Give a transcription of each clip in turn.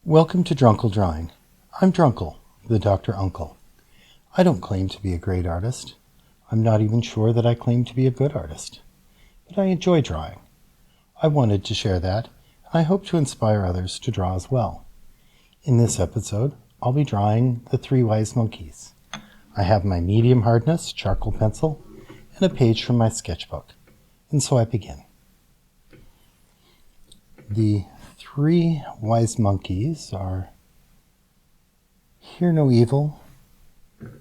Welcome to DrUncle Drawing. I'm DrUncle, the Dr. Uncle. I don't claim to be a great artist. I'm not even sure that I claim to be a good artist. But I enjoy drawing. I wanted to share that, and I hope to inspire others to draw as well. In this episode, I'll be drawing the Three Wise Monkeys. I have my medium hardness charcoal pencil and a page from my sketchbook, and so I begin. The three wise monkeys are hear no evil,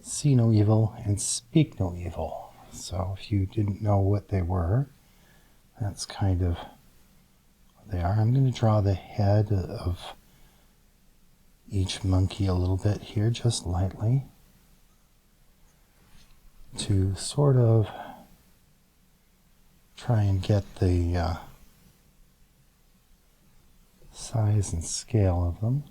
see no evil, and speak no evil. So if you didn't know what they were, that's kind of what they are. I'm going to draw the head of each monkey a little bit here, just lightly, to sort of try and get the size and scale of them.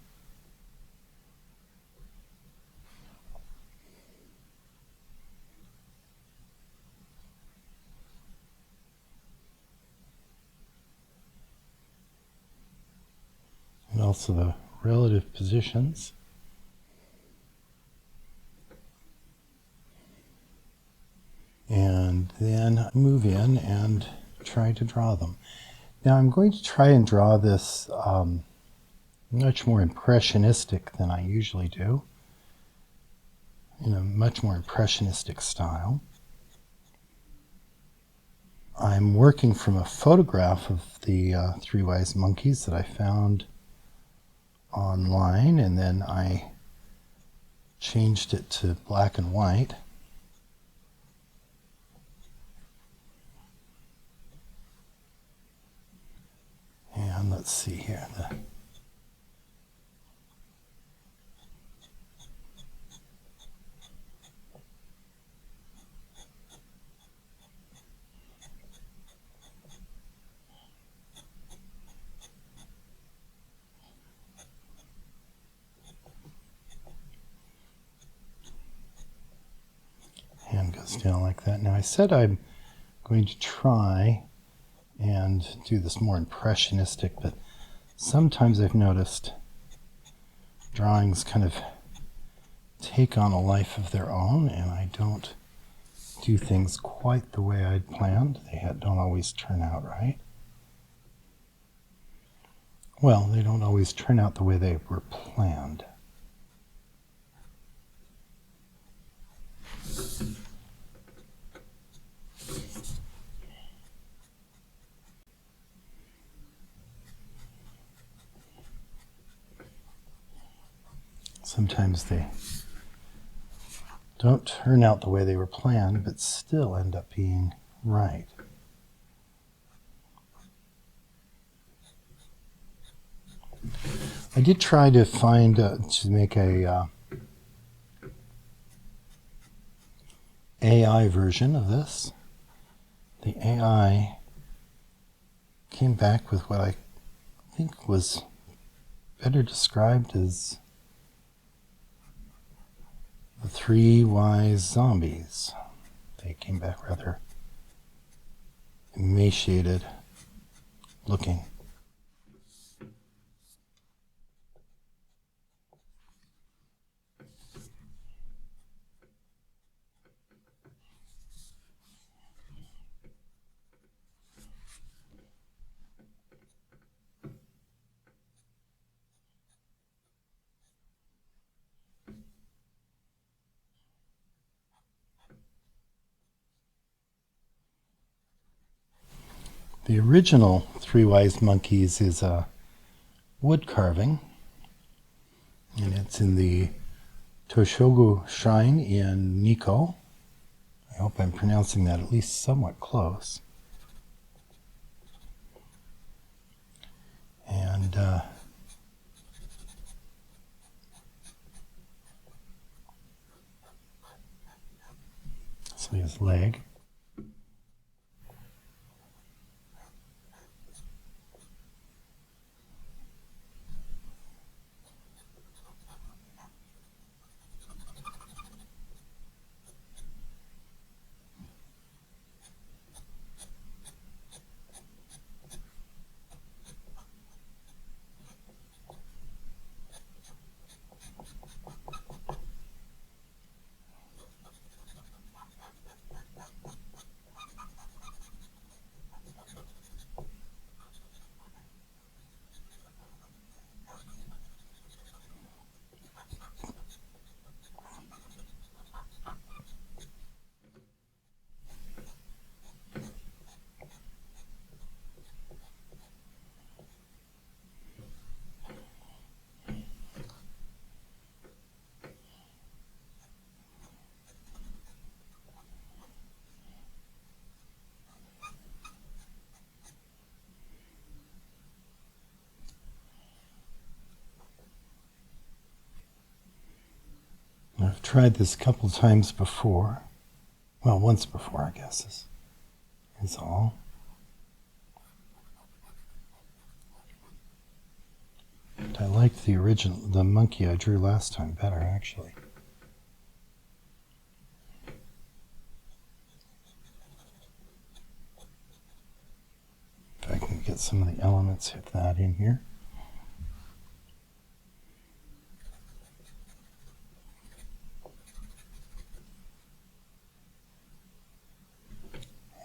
And also the relative positions. And then move in and try to draw them. Now I'm going to try and draw this much more impressionistic than I usually do, in a much more impressionistic style. I'm working from a photograph of the Three Wise Monkeys that I found online, and then I changed it to black and white. And let's see here. Hand goes down like that. Now I said I'm going to try and do this more impressionistic, but sometimes I've noticed drawings kind of take on a life of their own, and I don't do things quite the way I'd planned. They don't always turn out right. Well, they don't always turn out the way they were planned. Sometimes they don't turn out the way they were planned, but still end up being right. I did try to find, to make a AI version of this. The AI came back with what I think was better described as the Three Wise Zombies. They came back rather emaciated looking. The original Three Wise Monkeys is a wood carving, and it's in the Toshogu Shrine in Nikko. I hope I'm pronouncing that at least somewhat close. And so his leg. I've tried this a couple times before. Well, once before, I guess, is all. But I liked the monkey I drew last time better, actually. If I can get some of the elements of that in here.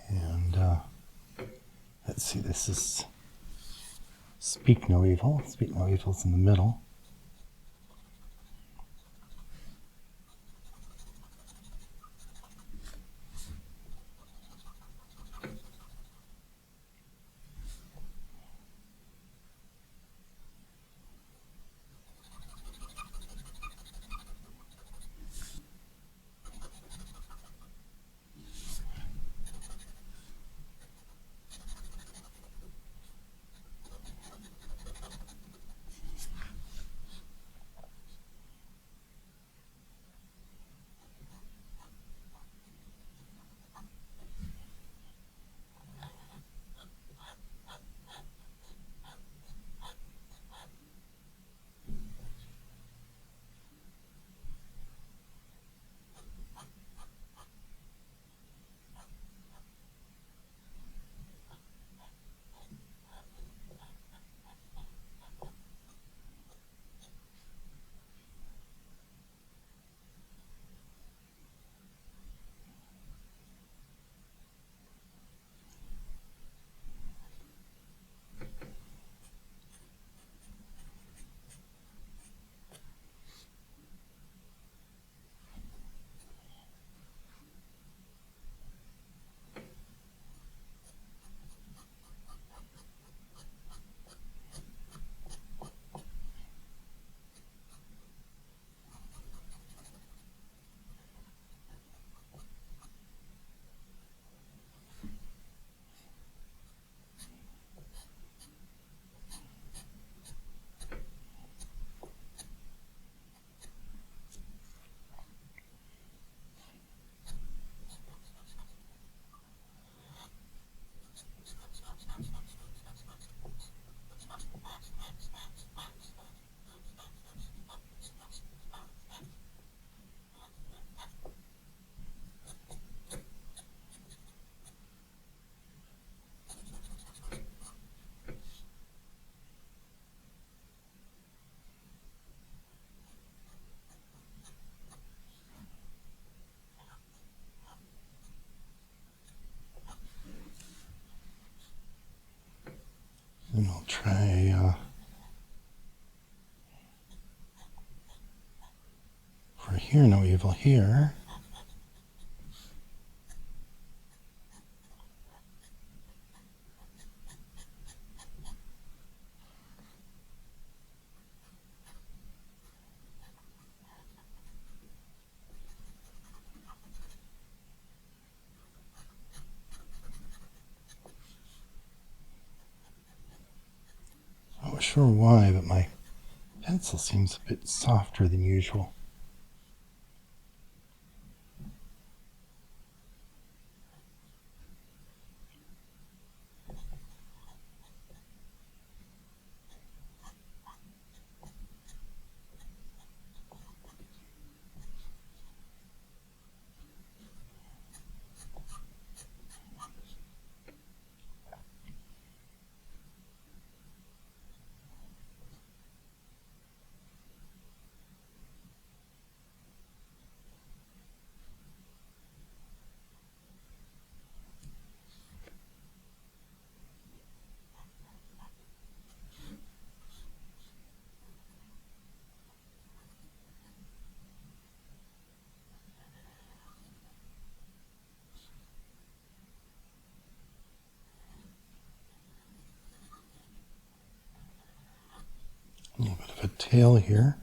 And let's see, this is Speak No Evil. Speak No Evil's in the middle. And I'll try for Hear No Evil here. Not sure why, but my pencil seems a bit softer than usual. A little bit of a tail here.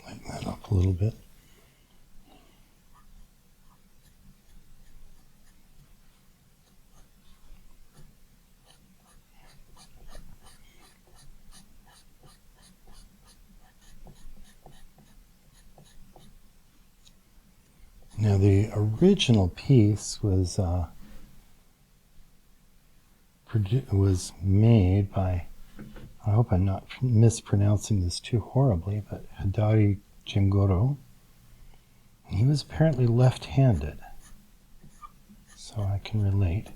Lighten that up a little bit. Now, the original piece was made by, I hope I'm not mispronouncing this too horribly, but Hidari Jingoro. He was apparently left-handed, so I can relate.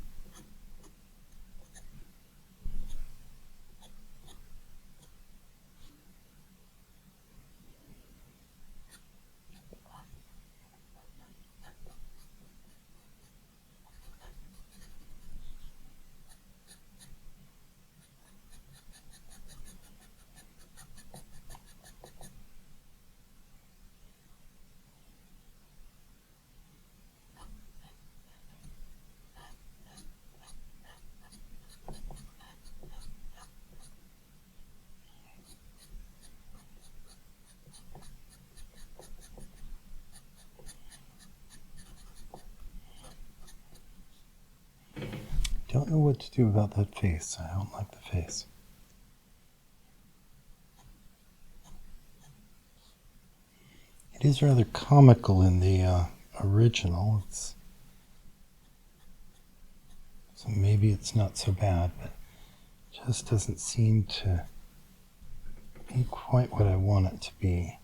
Don't know what to do about that face. I don't like the face. It is rather comical in the original. So maybe it's not so bad, but it just doesn't seem to be quite what I want it to be.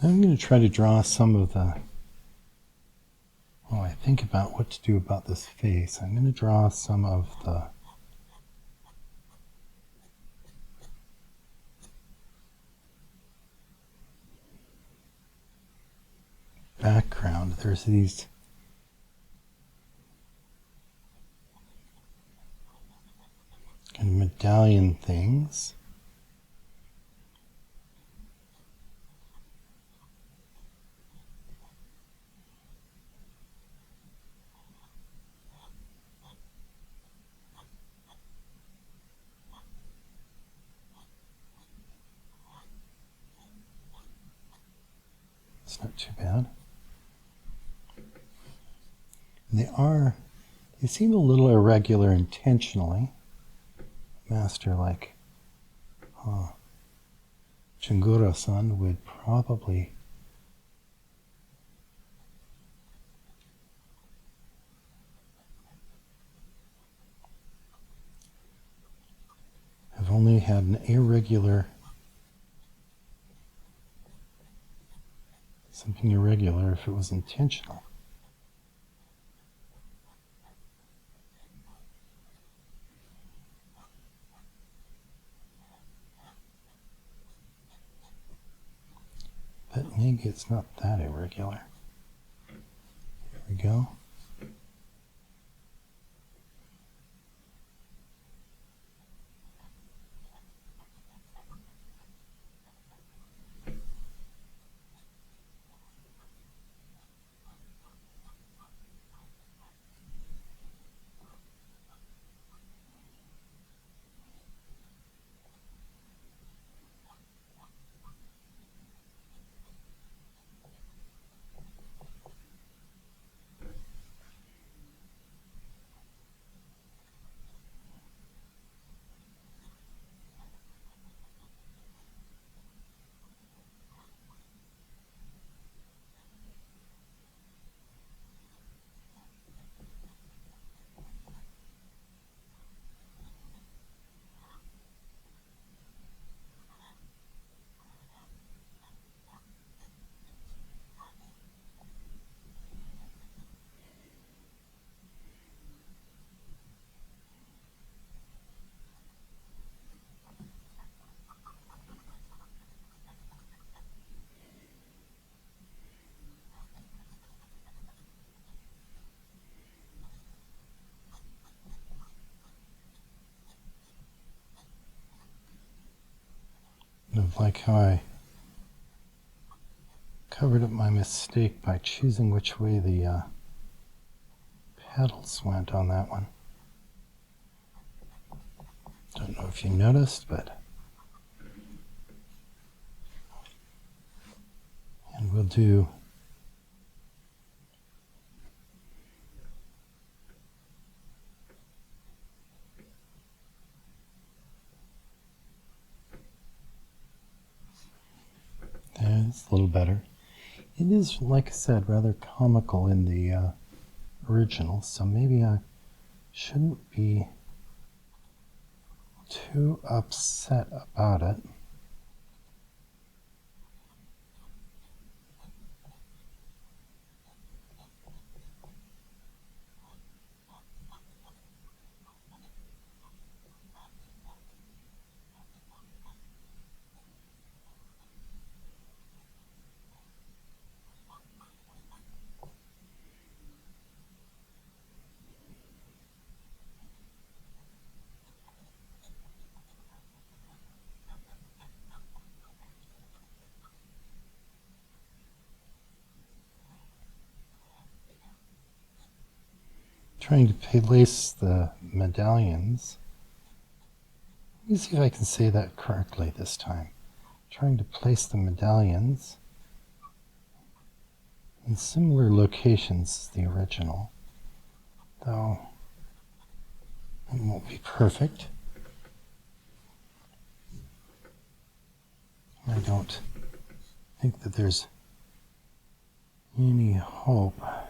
I'm going to try to draw some of the, while I think about what to do about this face, I'm going to draw some of the background. There's these kind of medallion things. It's not too bad. They seem a little irregular intentionally. Master like Chinguro-san would probably have only had an something irregular if it was intentional. But maybe it's not that irregular. Here we go. like how I covered up my mistake by choosing which way the petals went on that one. Don't know if you noticed, but... And we'll do... That's a little better. It is, like I said, rather comical in the original, so maybe I shouldn't be too upset about it. Trying to place the medallions. Let me see if I can say that correctly this time. Trying to place the medallions in similar locations as the original, though it won't be perfect. I don't think that there's any hope of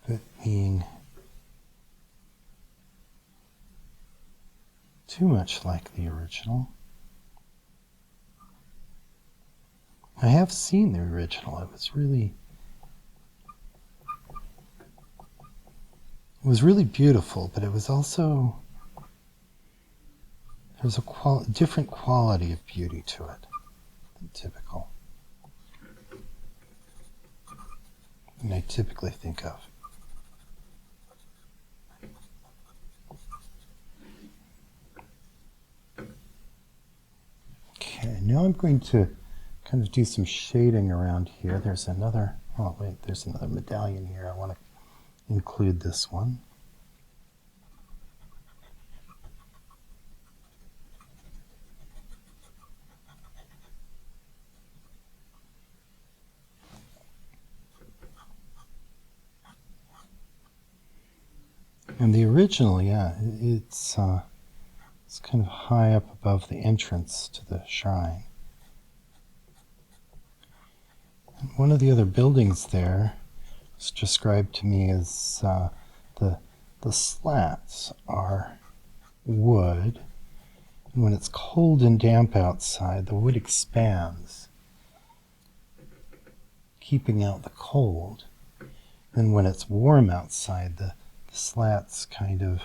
it being too much like the original. I have seen the original. It was really beautiful, but it was also, there's a different quality of beauty to it than typical, than I typically think of. Okay, now I'm going to kind of do some shading around here. There's another, oh wait, there's another medallion here. I want to include this one. And the original, yeah, it's kind of high up above the entrance to the shrine. And one of the other buildings there is described to me as the slats are wood, and when it's cold and damp outside, the wood expands, keeping out the cold. Then when it's warm outside, the slats kind of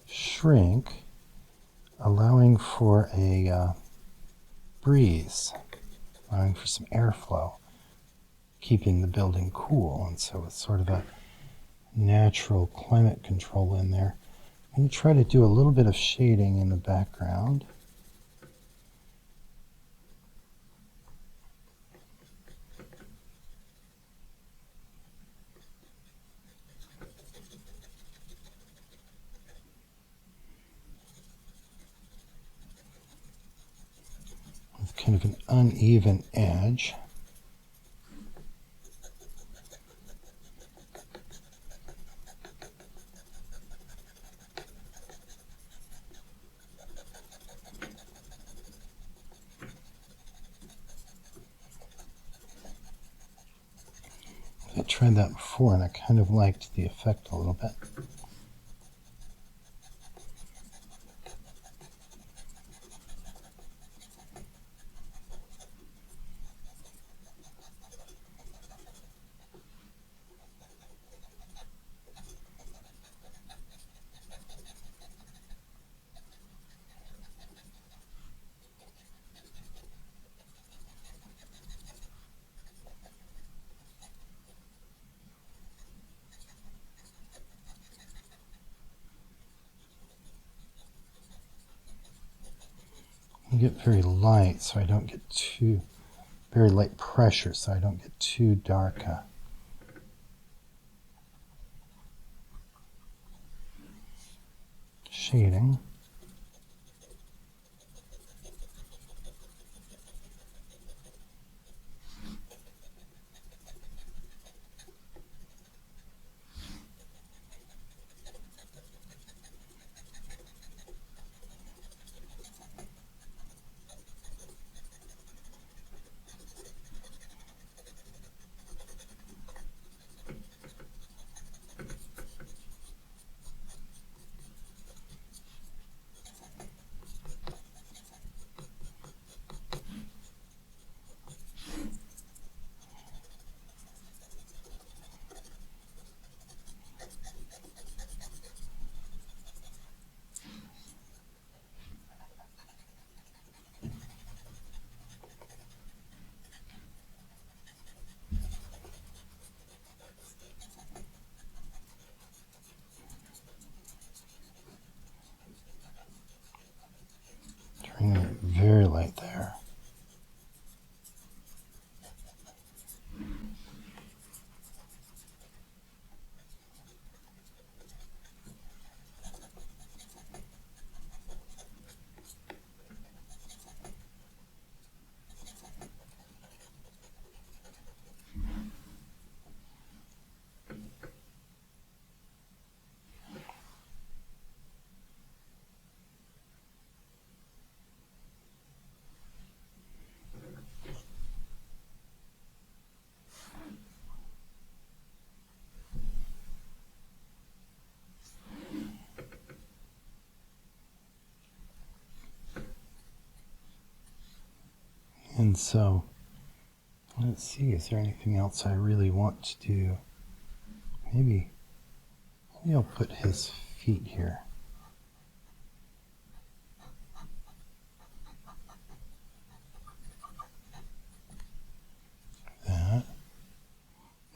shrink, allowing for a breeze, allowing for some airflow, keeping the building cool. And so it's sort of a natural climate control in there. I'm going to try to do a little bit of shading in the background. With kind of an uneven edge. I tried that before and I kind of liked the effect a little bit. get very light so I don't get too, very light pressure so I don't get too dark shading. Bring it very light there. And so, let's see, is there anything else I really want to do? Maybe I'll put his feet here. That.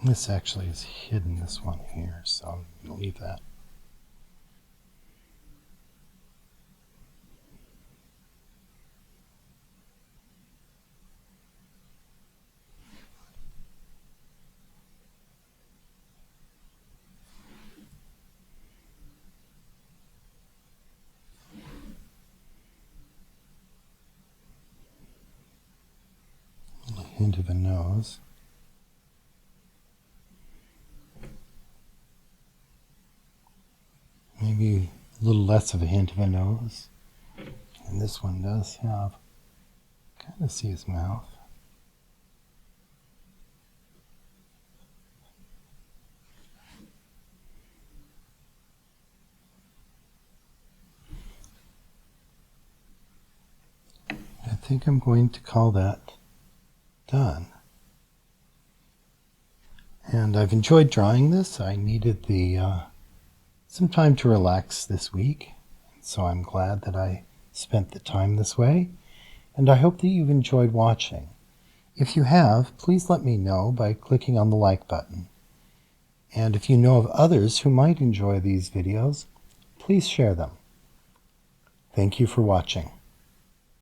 This actually is hidden, this one here, so I'm going to leave that. Hint of a nose. Maybe a little less of a hint of a nose. And this one does have, kind of see his mouth. I think I'm going to call that done. And I've enjoyed drawing this. I needed some time to relax this week, so I'm glad that I spent the time this way, and I hope that you've enjoyed watching. If you have, please let me know by clicking on the like button. And if you know of others who might enjoy these videos, please share them. Thank you for watching.